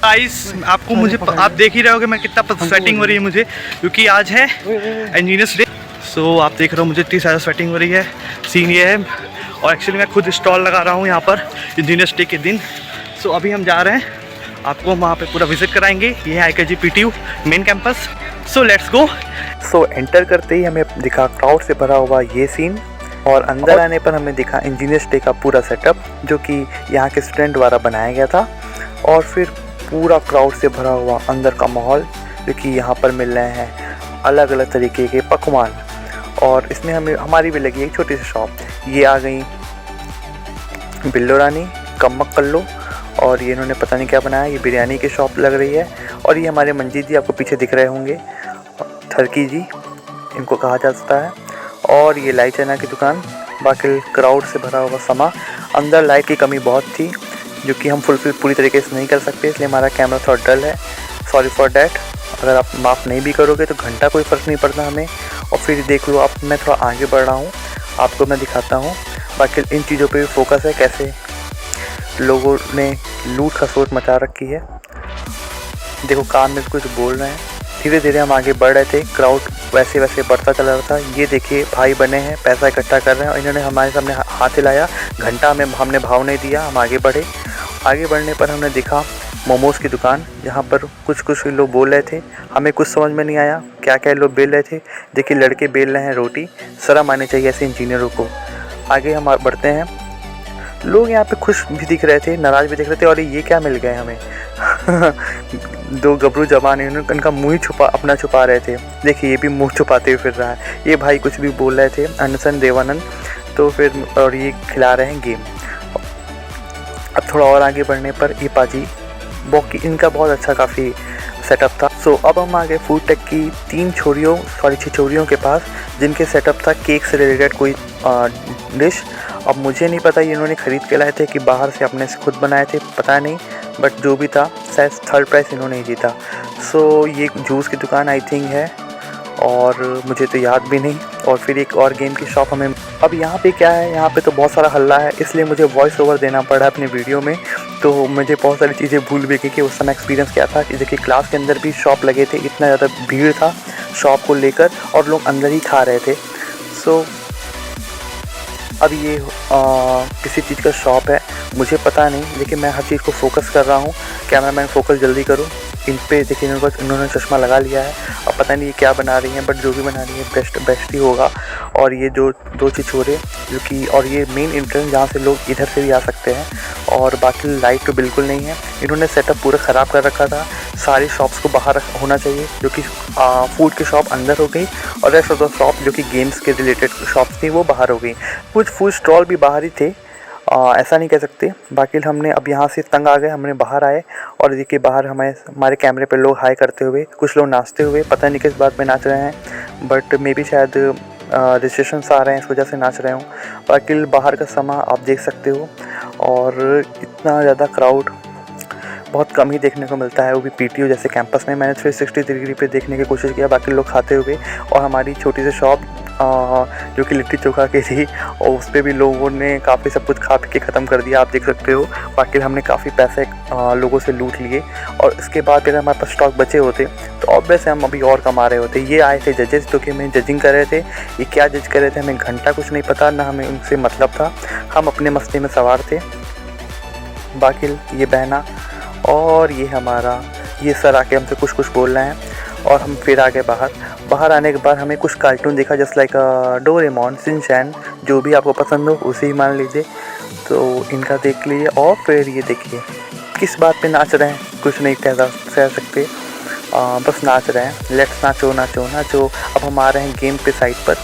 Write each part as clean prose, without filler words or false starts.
Guys आपको मुझे आप देख ही रहे होगे मैं कितना स्वेटिंग हो रही है मुझे, क्योंकि आज है इंजीनियर्स डे। सो आप देख रहे हो मुझे इतनी ज़्यादा स्वेटिंग हो रही है। सीन ये है, और एक्चुअली मैं खुद स्टॉल लगा रहा हूँ यहाँ पर इंजीनियर्स डे के दिन। सो अभी हम जा रहे हैं, आपको वहाँ पे पूरा विजिट कराएंगे। ये है IKG PTU main campus. So let's go. So enter करते ही हमें दिखा क्राउड से भरा हुआ ये सीन, और अंदर आने पर हमें दिखा इंजीनियर्स डे का पूरा सेटअप जो कि यहाँ के स्टूडेंट द्वारा बनाया गया था। और फिर पूरा क्राउड से भरा हुआ अंदर का माहौल, क्योंकि यहाँ पर मिल रहे हैं अलग अलग तरीके के पकवान। और इसमें हमें हमारी भी लगी एक छोटी सी शॉप। ये आ गई बिल्लो रानी कम्मक कल्लो, और ये इन्होंने पता नहीं क्या बनाया, ये बिरयानी की शॉप लग रही है। और ये हमारे मंजीत जी आपको पीछे दिख रहे होंगे, थरकी जी इनको कहा जा सकता है। और ये लाई चना की दुकान। बाकी क्राउड से भरा हुआ समा। अंदर लाइट की कमी बहुत थी जो कि हम फुलफिल पूरी तरीके से नहीं कर सकते, इसलिए हमारा कैमरा थोड़ा डल है। Sorry for that. अगर आप माफ़ नहीं भी करोगे तो घंटा कोई फ़र्क नहीं पड़ता हमें। और फिर देख लो आप, मैं थोड़ा आगे बढ़ रहा हूँ, आपको मैं दिखाता हूँ। बाकी इन चीज़ों पे भी फोकस है, कैसे लोगों ने लूट का सोच मचा रखी है। देखो कान में कुछ बोल रहे हैं। धीरे धीरे हम आगे बढ़ रहे थे, क्राउड वैसे वैसे बढ़ता चला रहा था। ये देखिए भाई बने हैं, पैसा इकट्ठा कर रहे हैं, और इन्होंने हमारे सामने हाथ हिलाया, घंटा में हमने भाव नहीं दिया, हम आगे बढ़े। आगे बढ़ने पर हमने देखा मोमोज़ की दुकान, जहाँ पर कुछ लोग बोल रहे थे, हमें कुछ समझ में नहीं आया क्या क्या लोग बेल रहे थे। देखिए लड़के बेल रहे हैं रोटी, शर्म आनी चाहिए ऐसे इंजीनियरों को। आगे हम बढ़ते हैं, लोग यहाँ पे खुश भी दिख रहे थे, नाराज़ भी दिख रहे थे। और ये क्या मिल गए हमें दो गबरू जवान, इनका मुँह ही अपना छुपा रहे थे। देखिए ये भी मुँह छुपाते हुए फिर रहा है। ये भाई कुछ भी बोल रहे थे, अनसन देवानंद। तो फिर और ये खिला रहे हैं गेम। अब थोड़ा और आगे बढ़ने पर ये पाजी बॉकी, इनका बहुत अच्छा काफ़ी सेटअप था। सो अब हम आ गए फूड टेक की 6 छोरियों के पास, जिनके सेटअप था केक से रिलेटेड कोई डिश। अब मुझे नहीं पता ये इन्होंने ख़रीद के लाए थे कि बाहर से अपने से खुद बनाए थे, पता नहीं। बट जो भी था शायद थर्ड प्राइज़ इन्होंने ही जीता। सो ये जूस की दुकान आई थिंक है, और मुझे तो याद भी नहीं। और फिर एक और गेम की शॉप हमें। अब यहाँ पे क्या है, यहाँ पे तो बहुत सारा हल्ला है, इसलिए मुझे वॉइस ओवर देना पड़ा अपने वीडियो में। तो मुझे बहुत सारी चीज़ें भूल भी गई कि उस समय एक्सपीरियंस क्या था। कि देखिए क्लास के अंदर भी शॉप लगे थे, इतना ज़्यादा भीड़ था शॉप को लेकर, और लोग अंदर ही खा रहे थे। सो अब ये किसी चीज़ का शॉप है, मुझे पता नहीं, लेकिन मैं हर चीज़ को फोकस कर रहा हूँ। कैमरामैन फोकस जल्दी करो। इन पे देखिए इन्होंने चश्मा लगा लिया है। अब पता नहीं ये क्या बना रही हैं, बट जो भी बना रही है बेस्ट ही होगा। और ये जो 2 छिछोरे जो कि, और ये मेन एंट्रेंस जहाँ से लोग इधर से भी आ सकते हैं। और बाकी लाइट तो बिल्कुल नहीं है, इन्होंने सेटअप पूरा ख़राब कर रखा था। सारी शॉप्स को बाहर होना चाहिए, जो कि फूड की शॉप अंदर हो गई, और रेस्ट ऑफ द शॉप जो कि गेम्स के रिलेटेड शॉप्स थी वो बाहर हो गई। कुछ फूड स्टॉल भी बाहर ही थे, ऐसा नहीं कह सकते। बाकी हमने अब यहाँ से तंग आ गए, हमने बाहर आए, और देखिए बाहर हमारे कैमरे पे लोग हाई करते हुए, कुछ लोग नाचते हुए, पता नहीं किस बात में नाच रहे हैं, बट मे बी शायद रजिस्ट्रेशंस आ रहे हैं इस वजह से नाच रहे हूँ। बाकी बाहर का समा आप देख सकते हो, और इतना ज़्यादा क्राउड बहुत कम ही देखने को मिलता है, वो भी PTU जैसे कैंपस में। मैंने 360 डिग्री पे देखने की कोशिश किया, बाकी लोग खाते हुए। और हमारी छोटी सी शॉप जो कि लिट्टी चोखा की थी, और उस पर भी लोगों ने काफ़ी सब कुछ खा पी के ख़त्म कर दिया, आप देख सकते हो। बाकी हमने काफ़ी पैसे लोगों से लूट लिए, और इसके बाद अगर हमारे पास स्टॉक बचे होते तो ऑब्वियस हम अभी और कमा रहे होते। ये आए थे जजेस जो कि हमें जजिंग कर रहे थे। ये क्या जज कर रहे थे हमें घंटा कुछ नहीं पता, ना हमें उनसे मतलब था, हम अपने मस्ती में सवार थे। बाकी ये बहना और ये हमारा ये सर आके हमसे कुछ बोल रहे हैं, और हम फिर आ गए बाहर आने के बाद हमें कुछ कार्टून दिखा, जस्ट लाइक डोरेमोन, शिनचैन, जो भी आपको पसंद हो उसे ही मान लीजिए। तो इनका देख लीजिए, और फिर ये देखिए किस बात पे नाच रहे हैं, कुछ नहीं कह सकते, बस नाच रहे हैं। लेट्स नाचो नाचो नाचो। अब हम आ रहे हैं गेम पे साइड पर।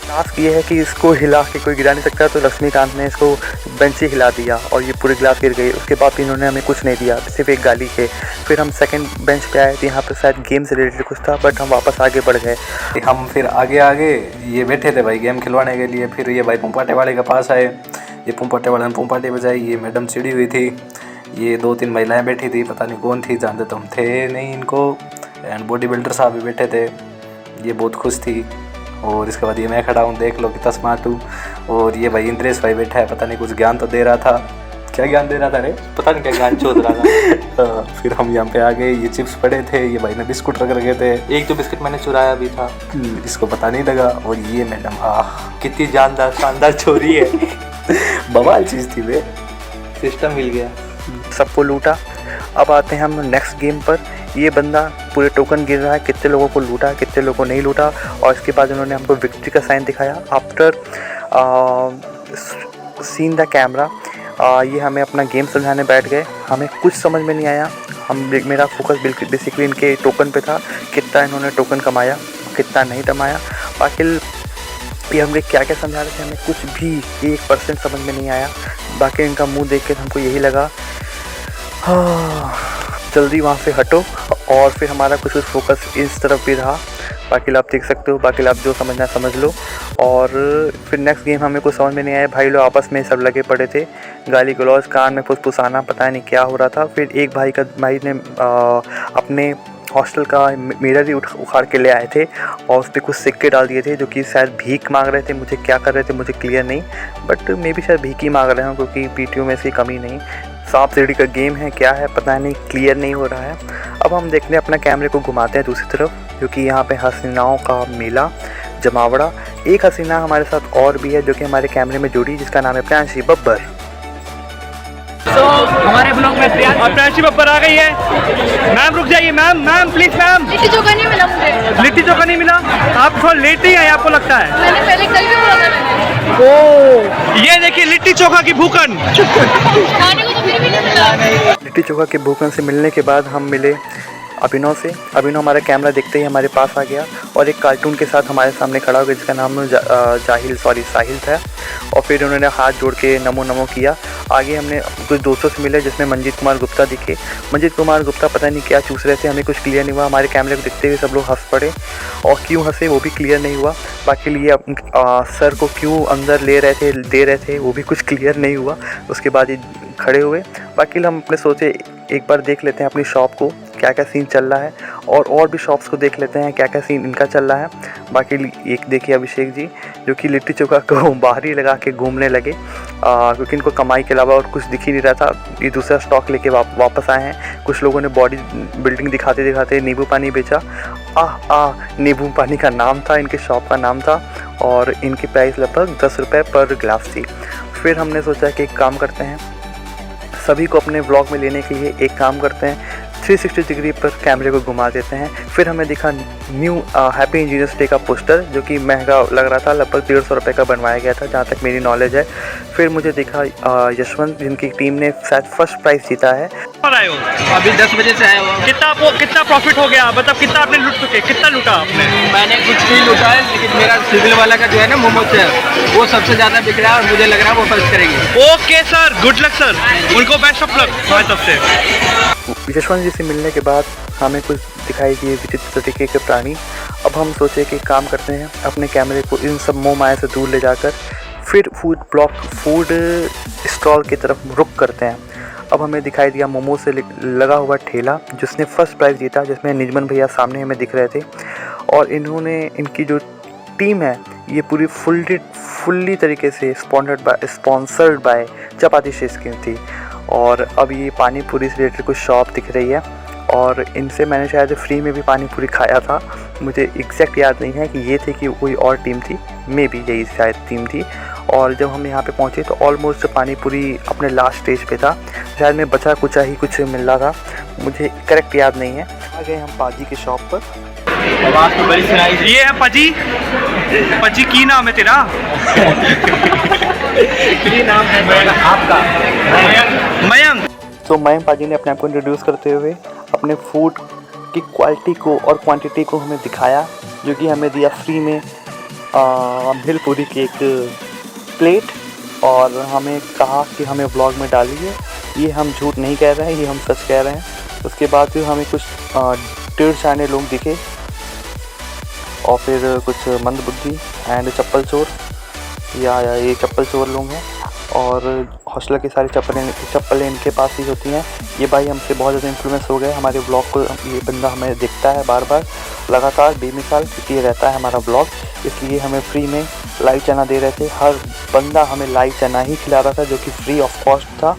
टास्क ये है कि इसको हिला के कोई गिरा नहीं सकता, तो लक्ष्मीकांत ने इसको बेंच ही हिला दिया, और ये पूरे गिलास गिर गए। उसके बाद इन्होंने हमें कुछ नहीं दिया, सिर्फ एक गाली के। फिर हम सेकंड बेंच पे आए थे, यहाँ पे शायद गेम से रिलेटेड कुछ था, बट हम वापस आगे बढ़ गए। हम फिर आगे ये बैठे थे भाई गेम खिलवाने के लिए। फिर ये भाई पुंपाटे वाले के पास आए, ये पुंपाटे वाले ने पुंपाटे बजाई, ये मैडम चिड़ी हुई थी, ये 2-3 महिलाएँ बैठी थी, पता नहीं कौन थी, जानते तो हम थे नहीं इनको। एंड बॉडी बिल्डर साहब भी बैठे थे, ये बहुत खुश थी। और इसके बाद ये मैं खड़ा हूँ, देख लो कितना स्मार्ट हूँ। और ये भाई इंद्रेश भाई बैठा है, पता नहीं कुछ ज्ञान तो दे रहा था क्या ज्ञान दे रहा था रे, पता नहीं क्या ज्ञान चोद रहा था। फिर हम यहाँ पे आ गए, ये चिप्स पड़े थे, ये भाई ने बिस्कुट रख रखे थे, एक तो बिस्कुट मैंने चुराया भी था, इसको पता नहीं लगा। और ये मैडम कितनी जानदार शानदार चोरी है। बवाल चीज़ थी वे, सिस्टम मिल गया, सबको लूटा। अब आते हैं हम नेक्स्ट गेम पर। ये बंदा पूरे टोकन गिर रहा है, कितने लोगों को लूटा, कितने लोगों को नहीं लूटा, और इसके बाद उन्होंने हमको विक्ट्री का साइन दिखाया आफ्टर सीन द कैमरा। ये हमें अपना गेम समझाने बैठ गए, हमें कुछ समझ में नहीं आया। मेरा फोकस बिल्कुल बेसिकली इनके टोकन पे था, कितना इन्होंने टोकन कमाया, कितना नहीं कमाया। बाकी ये हमें क्या क्या समझा रहे थे, हमें कुछ भी 1% समझ में नहीं आया। बाकी इनका मुंह देख के हमको यही लगा जल्दी वहाँ से हटो, और फिर हमारा कुछ फोकस इस तरफ भी रहा। बाकी आप देख सकते हो, बाकी आप जो समझना समझ लो। और फिर नेक्स्ट गेम हमें कुछ समझ में नहीं आया, भाई लोग आपस में सब लगे पड़े थे, गाली गलौज, कान में फुसफुसाना, पता नहीं क्या हो रहा था। फिर एक भाई ने अपने हॉस्टल का मिरर ही उखाड़ के ले आए थे और उस पर कुछ सिक्के डाल दिए थे, जो कि शायद भीख मांग रहे थे। मुझे क्या कर रहे थे मुझे क्लियर नहीं, बट मे भी शायद भीख ही मांग रहे हैं, क्योंकि पीटीओ में इसकी कमी नहीं। सांप सीढ़ी का गेम है, क्या है पता नहीं, क्लियर नहीं हो रहा है। अब हम देखने अपना कैमरे को घुमाते हैं दूसरी तरफ, क्योंकि यहाँ पे हसीनाओं का मेला जमावड़ा। एक हसीना हमारे साथ और भी है जो कि हमारे कैमरे में जुड़ी, जिसका नाम है प्रियांशी बब्बर। हमारे ब्लॉग में प्रियांशी बब्बर आ गई है। मैम रुक जाइए, ma'am please ma'am. Litti chokha नहीं मिला मुझे। लिट्टी चोखा नहीं मिला? आप थोड़ा लेट ही आए आपको लगता है। मैंने पहले कल भी बोला था मैंने। ओ ये देखिए लिट्टी चोखा की भूखन। खाने को तो फिर भी नहीं मिला। लिट्टी चोखा के भूखन से मिलने के बाद हम मिले अभिनव से। अभिनव हमारा कैमरा देखते ही हमारे पास आ गया और एक कार्टून के साथ हमारे सामने खड़ा हो गया, जिसका नाम साहिल था। और फिर उन्होंने हाथ जोड़ के नमो नमो किया। आगे हमने कुछ दोस्तों से मिले, जिसमें मंजीत कुमार गुप्ता दिखे। मंजीत कुमार गुप्ता पता नहीं क्या चूस रहे थे, हमें कुछ क्लियर नहीं हुआ। हमारे कैमरे को देखते हुए सब लोग हंस पड़े, और क्यों हंसे वो भी क्लियर नहीं हुआ। बाकी लिए सर को क्यों अंदर दे रहे थे वो भी कुछ क्लियर नहीं हुआ। उसके बाद ही खड़े हुए। बाकी हम अपने सोचे एक बार देख लेते हैं अपनी शॉप को क्या क्या सीन चल रहा है, और भी शॉप्स को देख लेते हैं क्या क्या सीन इनका चल रहा है। बाकी एक देखिए अभिषेक जी, जो कि लिट्टी चोखा को बाहर ही लगा के घूमने लगे, क्योंकि इनको कमाई के अलावा और कुछ दिख ही नहीं रहा था। ये दूसरा स्टॉक लेके वापस आए हैं। कुछ लोगों ने बॉडी बिल्डिंग दिखाते दिखाते नींबू पानी बेचा। नींबू पानी का नाम था, इनके शॉप का नाम था, और इनकी प्राइस लगभग 10 रुपये पर गिलास थी। फिर हमने सोचा कि एक काम करते हैं, सभी को अपने व्लॉग में लेने के लिए एक काम करते हैं, 360 डिग्री पर कैमरे को घुमा देते हैं। फिर हमें दिखा न्यू हैप्पी इंजीनियर्स डे का पोस्टर, जो कि महंगा लग रहा था, लगभग 150 रुपये का बनवाया गया था जहाँ तक मेरी नॉलेज है। फिर मुझे दिखा यशवंत, जिनकी टीम ने शायद फर्स्ट प्राइज़ जीता है। आए हो? अभी 10 बजे से आया हुआ। कितना प्रॉफिट हो गया, मतलब कितना आपने लूट चुके, कितना लूटा आपने? मैंने कुछ नहीं लूटा है, लेकिन मेरा सिविल वाला का जो है ना मोमोज है, वो सबसे ज़्यादा बिक रहा है और मुझे लग रहा है वो फर्स्ट करेंगे। Okay sir, good luck sir, उनको बेस्ट ऑफ लक हमारी तरफ से। यशवंत जी से मिलने के बाद हमें कुछ दिखाई दिए विचित्र तरीके के प्राणी। अब हम सोचे कि काम करते हैं, अपने कैमरे को इन सब मोह माया से दूर ले जाकर फिर फूड स्टॉल की तरफ रुख करते हैं। अब हमें दिखाई दिया मोमो से लगा हुआ ठेला, जिसने फर्स्ट प्राइज़ जीता, जिसमें निजमन भैया सामने हमें दिख रहे थे। और इनकी जो टीम है ये पूरी फुल्ली तरीके से स्पॉन्सर्ड बाय चपाती शेस्किन थी। और अब ये पानी पूरी से रिलेटेड कुछ शॉप दिख रही है, और इनसे मैंने शायद फ्री में भी पानी पूरी खाया था। मुझे एग्जैक्ट याद नहीं है कि ये थे कि कोई और टीम थी, मे बी यही शायद टीम थी। और जब हम यहाँ पे पहुँचे तो ऑलमोस्ट पानी पूरी अपने लास्ट स्टेज पे था, शायद मैं बचा कुछ ही कुछ मिल रहा था, मुझे करेक्ट याद नहीं है। आ गए हम पाजी की शॉप पर। आवाज़ तो बड़ी सुनाई। ये है पजी की नाम है तेरा? नाम है आपका? मयंक। तो मयंक पाजी ने अपने आप को इंट्रोड्यूस करते हुए अपने फूड की क्वालिटी को और क्वांटिटी को हमें दिखाया, जो कि हमें दिया फ्री में भेलपूरी की एक प्लेट, और हमें कहा कि हमें व्लॉग में डालिए। ये हम झूठ नहीं कह रहे हैं, ये हम सच कह रहे हैं। उसके बाद फिर हमें कुछ टेढ़ लोग दिखे, और फिर कुछ मंदबुद्धि एंड चप्पल चोर, या ये चप्पल चोर लोग हैं, और हौसला की सारी चप्पलें इनके पास ही होती हैं। ये भाई हमसे बहुत ज़्यादा इन्फ्लुएंस हो गए, हमारे ब्लॉग को ये बंदा हमें दिखता है बार बार लगातार बेमिसाल, क्योंकि ये रहता है हमारा ब्लॉग, इसलिए हमें फ्री में लाइव चना दे रहे थे। हर बंदा हमें लाइव चना ही खिला रहा था, जो कि फ्री ऑफ कॉस्ट था,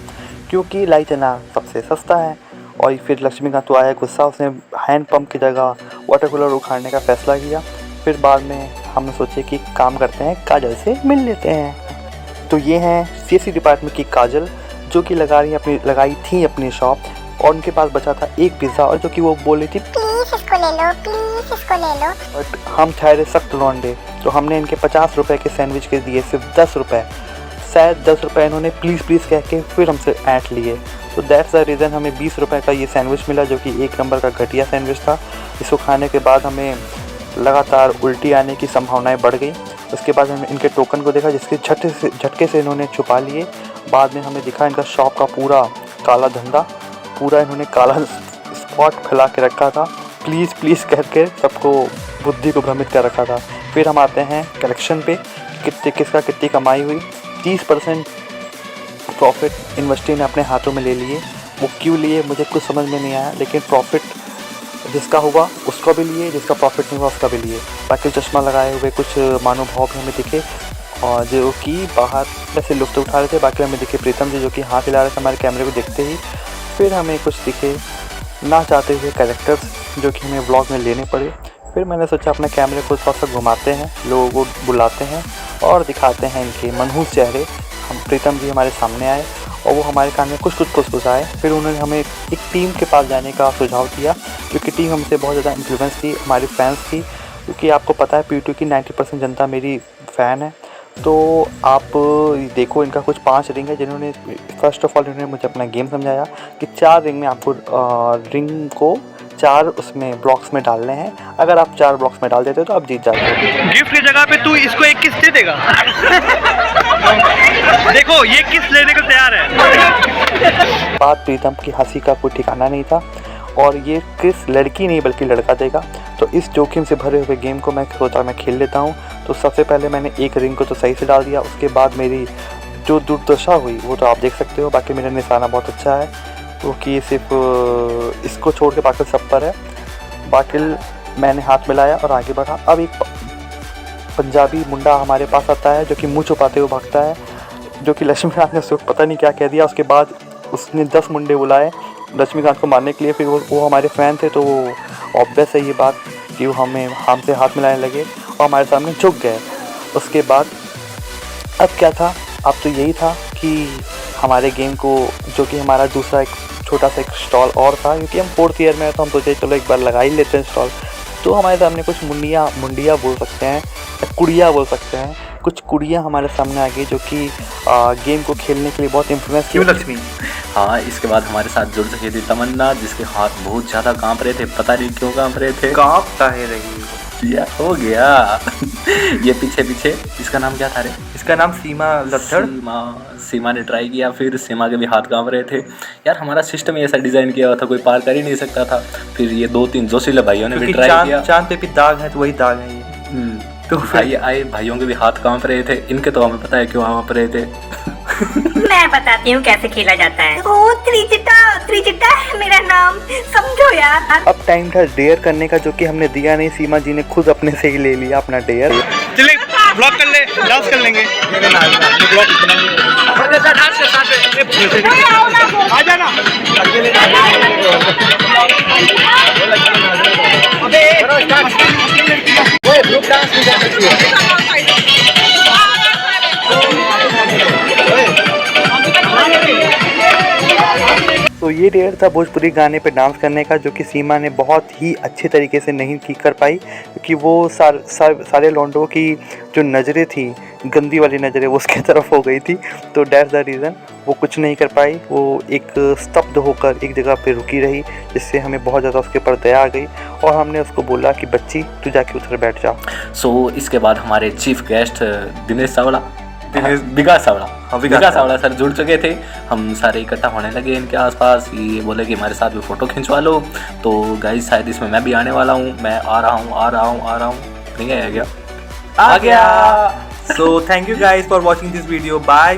क्योंकि लाई चना सबसे सस्ता है। और फिर लक्ष्मीकांत तो आया गुस्सा, उसने हैंड पंप की जगह वाटर कूलर उखाड़ने का फ़ैसला किया। फिर बाद में हमने सोचे कि काम करते हैं, काजल से मिल लेते हैं। तो ये हैं CSE डिपार्टमेंट की काजल, जो कि लगाई थी अपनी शॉप, और उनके पास बचा था एक पिज़्ज़ा, और जो कि वो बोल रही थी प्लीज इसको ले लो, प्लीज इसको ले लो। बट हम ठहरे सख्त लौंडे, तो हमने इनके 50 रुपये के सैंडविच के दिए सिर्फ 10 रुपये। शायद 10 रुपये इन्होंने प्लीज़ प्लीज़ कह के फिर हमसे ऐंठ लिए। तो दैट्स द रीज़न हमें 20 रुपये का ये सैंडविच मिला, जो कि 1 नंबर का घटिया सैंडविच था। इसको खाने के बाद हमें लगातार उल्टी आने की संभावनाएं बढ़ गई। उसके बाद हमने इनके टोकन को देखा, जिसके झटके से इन्होंने छुपा लिए। बाद में हमें दिखा इनका शॉप का पूरा काला धंधा, पूरा इन्होंने काला स्पॉट फैला के रखा था, प्लीज़ प्लीज़ करके सबको बुद्धि को भ्रमित कर रखा था। फिर हम आते हैं कलेक्शन पे, कितनी कमाई हुई। 30% प्रॉफिट इन्वेस्टर ने अपने हाथों में ले लिए। वो क्यों लिए मुझे कुछ समझ में नहीं आया, लेकिन प्रॉफिट जिसका हुआ उसका भी लिए, जिसका प्रॉफिट नहीं हुआ उसका भी लिए। बाकी चश्मा लगाए हुए कुछ महानुभाव भी हमें दिखे, और जो कि बाहर ऐसे लुफ्त उठा रहे थे। बाकी हमें दिखे प्रीतम जी, जो कि हाथ हिला रहे थे हमारे कैमरे को देखते ही। फिर हमें कुछ दिखे ना चाहते हुए कैरेक्टर्स, जो कि हमें व्लॉग में लेने पड़े। फिर मैंने सोचा अपने कैमरे को थोड़ा सा घुमाते हैं, लोगों को बुलाते हैं और दिखाते हैं इनके मनहूस चेहरे। हम प्रीतम जी हमारे सामने आए और वो हमारे कान में कुछ फुसफुसाए। फिर उन्होंने हमें एक टीम के पास जाने का सुझाव दिया, क्योंकि टीम हमसे बहुत ज़्यादा इन्फ्लुएंस थी, हमारी फैंस थी। क्योंकि आपको पता है P2 की 90% जनता मेरी फ़ैन है। तो आप देखो, इनका कुछ 5 रिंग है, जिन्होंने फर्स्ट ऑफ ऑल इन्होंने मुझे अपना गेम समझाया कि 4 रिंग में आपको रिंग को 4 उसमें ब्लॉक्स में डालने हैं। अगर आप 4 ब्लॉक्स में डाल देते हो तो आप जीत जाते हो। गिफ्ट की जगह पे तू इसको एक किस दे देगा। देखो ये किस लेने को तैयार है। बात प्रीतम की हंसी का कोई ठिकाना नहीं था, और ये किस लड़की नहीं बल्कि लड़का देगा। तो इस जोखिम से भरे हुए गेम को मैं सोचा मैं खेल लेता हूँ। तो सबसे पहले मैंने एक रिंग को तो सही से डाल दिया। उसके बाद मेरी जो दुर्दशा हुई वो तो आप देख सकते हो। बाकी मेरा निशाना बहुत अच्छा है, क्योंकि सिर्फ इसको छोड़ के बाकी सब पर है। बाकी मैंने हाथ मिलाया और आगे बढ़ा। अब एक पंजाबी मुंडा हमारे पास आता है, जो कि मुँह छुपाते हुए भागता है, जो कि लक्ष्मीकांत ने उसको पता नहीं क्या कह दिया। उसके बाद उसने 10 मुंडे बुलाए लक्ष्मीकांत को मारने के लिए। फिर वो हमारे फ़ैन थे, तो वो ऑब्वियस है ये बात कि वो हमसे हाथ मिलाने लगे और हमारे सामने झुक गए। उसके बाद अब क्या था, अब तो यही था कि हमारे गेम को, जो कि हमारा दूसरा एक छोटा सा एक स्टॉल और था, क्योंकि हम 4th ईयर में, तो हम सोचे चलो एक बार लगा ही लेते हैं स्टॉल। तो हमारे सामने कुछ मुंडिया बोल सकते हैं, कुड़िया बोल सकते हैं, कुछ कुड़ियाँ हमारे सामने आ गई, जो कि गेम को खेलने के लिए बहुत इन्फ्लुएंस थी। लक्ष्मी, हाँ, इसके बाद हमारे साथ जुड़ सकी थी तमन्ना, जिसके हाथ बहुत ज़्यादा कांप रहे थे, पता नहीं क्यों कांप रहे थे। कांपता है रही हो गया। ये पीछे इसका नाम क्या था रे? इसका नाम सीमा लत्थड़। सीमा ने ट्राई किया, फिर सीमा के भी हाथ कांप रहे थे। यार हमारा सिस्टम ऐसा डिज़ाइन किया हुआ था, कोई पार कर ही नहीं सकता था। फिर ये 2-3 जोशीले भाइयों ने भी ट्राई किया। चांद पे भी दाग है, तो वही दाग है ये। तो आए भाइयों के भी हाथ कांप रहे थे। इनके तो हमें पता है क्यों कांप रहे थे। मैं बताती हूँ कैसे खेला जाता है। ओ त्रिचिटा है मेरा नाम, समझो यार। अब टाइम था डेयर करने का, जो कि हमने दिया नहीं। सीमा जी ने खुद अपने से ही ले लिया अपना डेयर। चले ब्लॉग कर ले, डांस कर लेंगे। आ जाना। तो ये डेयर था भोजपुरी गाने पे डांस करने का, जो कि सीमा ने बहुत ही अच्छे तरीके से नहीं कर पाई, क्योंकि वो सारे लौंडों की जो नज़रें थी, गंदी वाली नज़रें, वो उसके तरफ हो गई थी। तो दैट्स द रीज़न वो कुछ नहीं कर पाई। वो एक स्तब्ध होकर एक जगह पे रुकी रही, जिससे हमें बहुत ज़्यादा उसके ऊपर दया आ गई, और हमने उसको बोला कि बच्ची तू जाके उधर बैठ जा। सो इसके बाद हमारे चीफ गेस्ट विकास सावड़ा सर जुड़ चुके थे। हम सारे इकट्ठा होने लगे इनके आसपास। ये बोले कि हमारे साथ भी फ़ोटो खिंचवा लो। तो गाइस शायद इसमें मैं भी आने वाला हूँ। मैं आ रहा हूँ। नहीं आया क्या? आ गया। So thank you guys for watching this video. Bye.